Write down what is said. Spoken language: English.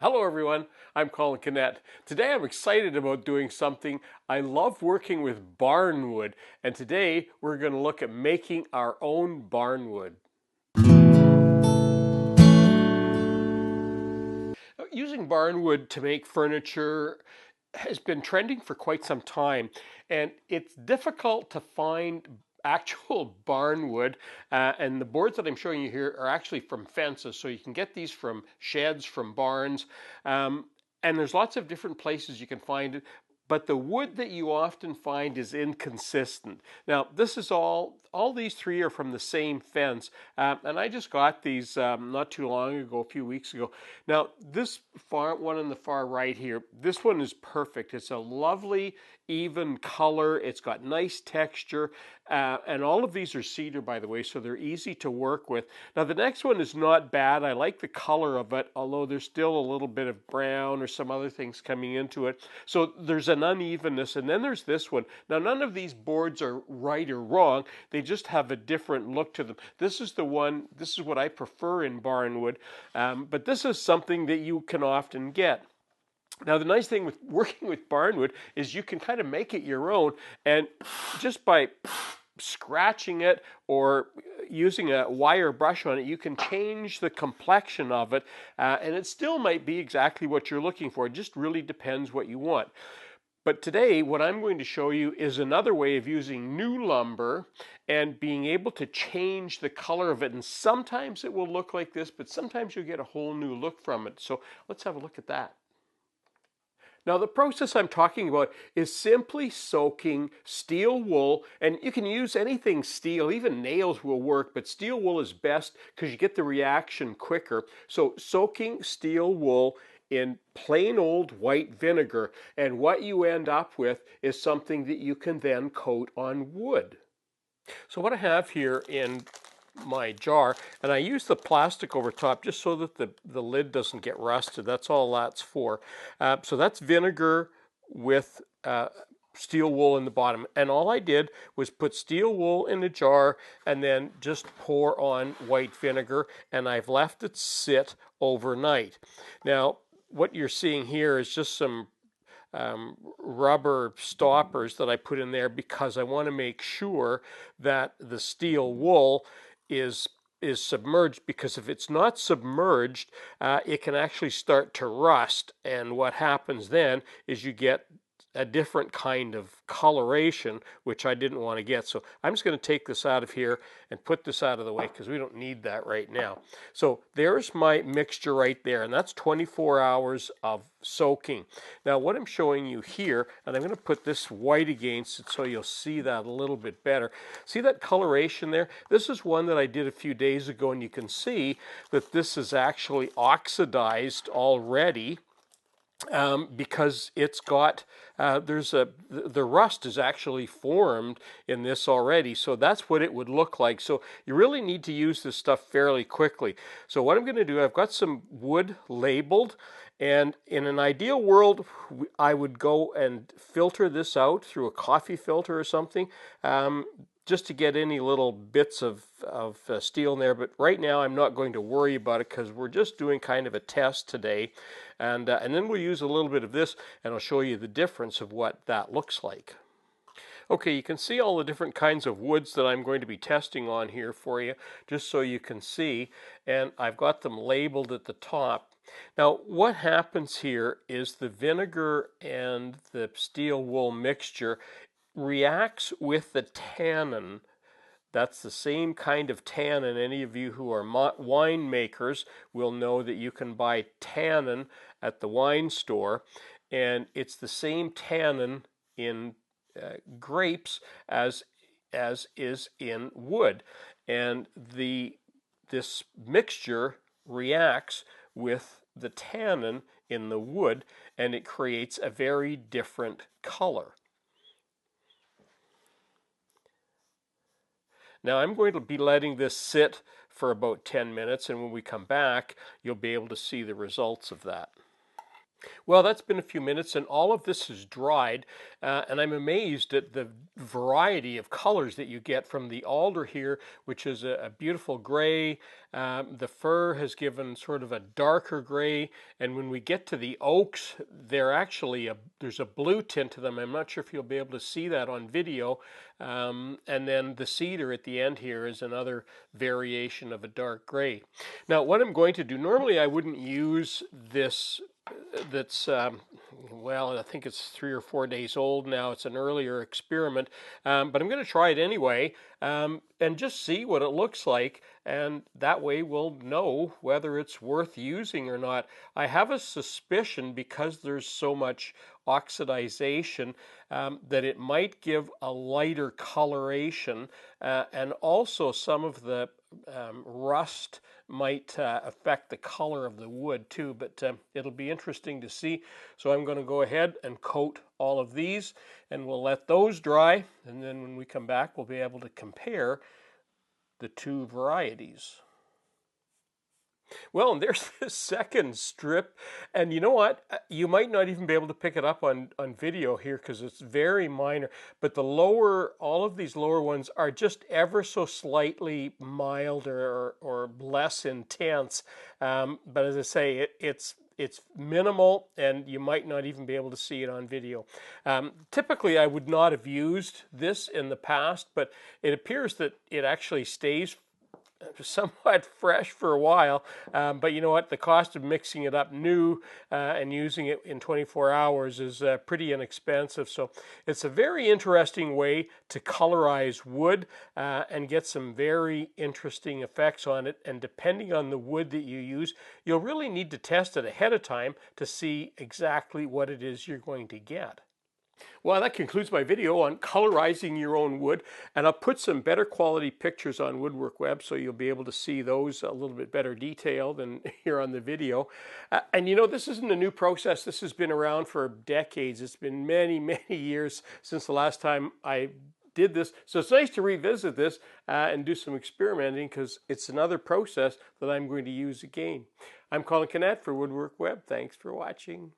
Hello everyone, I'm Colin Kinnett. Today I'm excited about doing something. I love working with barnwood, and today we're going to look at making our own barnwood. Using barnwood to make furniture has been trending for quite some time, and it's difficult to find actual barnwood. And the boards that I'm showing you here are actually from fences, so you can get these from sheds, from barns, and there's lots of different places you can find it. But the wood that you often find is inconsistent. Now, this is all these three are from the same fence, and I just got these not too long ago, a few weeks ago. Now, this one on the far right here, this one is perfect. It's a lovely, even color. It's got nice texture, and all of these are cedar, by the way, so they're easy to work with. Now, the next one is not bad. I like the color of it, although there's still a little bit of brown or some other things coming into it. So there's an unevenness, and then there's this one. Now, none of these boards are right or wrong. They just have a different look to them. This is the one, this is what I prefer in barnwood, but this is something that you can often get. Now, the nice thing with working with barnwood is you can kind of make it your own, and just by scratching it or using a wire brush on it, you can change the complexion of it, and it still might be exactly what you're looking for. It just really depends what you want. But today, what I'm going to show you is another way of using new lumber and being able to change the color of it. And sometimes it will look like this, but sometimes you'll get a whole new look from it. So let's have a look at that. Now, the process I'm talking about is simply soaking steel wool, and you can use anything steel, even nails will work, but steel wool is best because you get the reaction quicker. So soaking steel wool in plain old white vinegar, and what you end up with is something that you can then coat on wood. So what I have here in my jar, and I use the plastic over top just so that the lid doesn't get rusted. That's all that's for. So that's vinegar with steel wool in the bottom. And all I did was put steel wool in a jar and then just pour on white vinegar, and I've left it sit overnight. Now, what you're seeing here is just some rubber stoppers that I put in there because I want to make sure that the steel wool is submerged, because if it's not submerged, it can actually start to rust, and what happens then is you get a different kind of coloration, which I didn't want to get. So I'm just going to take this out of here and put this out of the way because we don't need that right now. So there's my mixture right there, and that's 24 hours of soaking. Now what I'm showing you here, and I'm going to put this white against it so you'll see that a little bit better. See that coloration there? This is one that I did a few days ago, and you can see that this is actually oxidized already. Because it's got the rust is actually formed in this already, so that's what it would look like. So you really need to use this stuff fairly quickly. So what I'm going to do, I've got some wood labeled, and in an ideal world I would go and filter this out through a coffee filter or something, just to get any little bits of steel in there. But right now I'm not going to worry about it because we're just doing kind of a test today. And then we'll use a little bit of this, and I'll show you the difference of what that looks like. Okay, you can see all the different kinds of woods that I'm going to be testing on here for you, just so you can see. And I've got them labeled at the top. Now, what happens here is the vinegar and the steel wool mixture reacts with the tannin. That's the same kind of tannin. Any of you who are wine makers will know that you can buy tannin at the wine store, and it's the same tannin in grapes as is in wood, and this mixture reacts with the tannin in the wood, and it creates a very different color. Now I'm going to be letting this sit for about 10 minutes, and when we come back, you'll be able to see the results of that. Well, that's been a few minutes, and all of this is dried, and I'm amazed at the variety of colors that you get from the alder here, which is a beautiful gray. The fir has given sort of a darker gray, and when we get to the oaks, they're actually there's a blue tint to them. I'm not sure if you'll be able to see that on video. And then the cedar at the end here is another variation of a dark gray. Now, what I'm going to do, normally I wouldn't use this that's well, I think it's 3 or 4 days old now. It's an earlier experiment, but I'm going to try it anyway and just see what it looks like, and that way we'll know whether it's worth using or not. I have a suspicion, because there's so much oxidization, that it might give a lighter coloration, and also some of the rust might affect the color of the wood too, but it'll be interesting to see. So I'm going to go ahead and coat all of these, and we'll let those dry, and then when we come back we'll be able to compare the two varieties. Well, and there's the second strip, and you know what? You might not even be able to pick it up on video here because it's very minor, but all of these lower ones are just ever so slightly milder or less intense. But as I say, it's minimal, and you might not even be able to see it on video. Typically, I would not have used this in the past, but it appears that it actually stays somewhat fresh for a while, but you know what? The cost of mixing it up new and using it in 24 hours is pretty inexpensive. So it's a very interesting way to colorize wood and get some very interesting effects on it. And depending on the wood that you use, you'll really need to test it ahead of time to see exactly what it is you're going to get. Well, that concludes my video on colorizing your own wood, and I'll put some better quality pictures on Woodwork Web so you'll be able to see those a little bit better detail than here on the video. And you know, this isn't a new process. This has been around for decades. It's been many, many years since the last time I did this. So it's nice to revisit this and do some experimenting, because it's another process that I'm going to use again. I'm Colin Canet for Woodwork Web. Thanks for watching.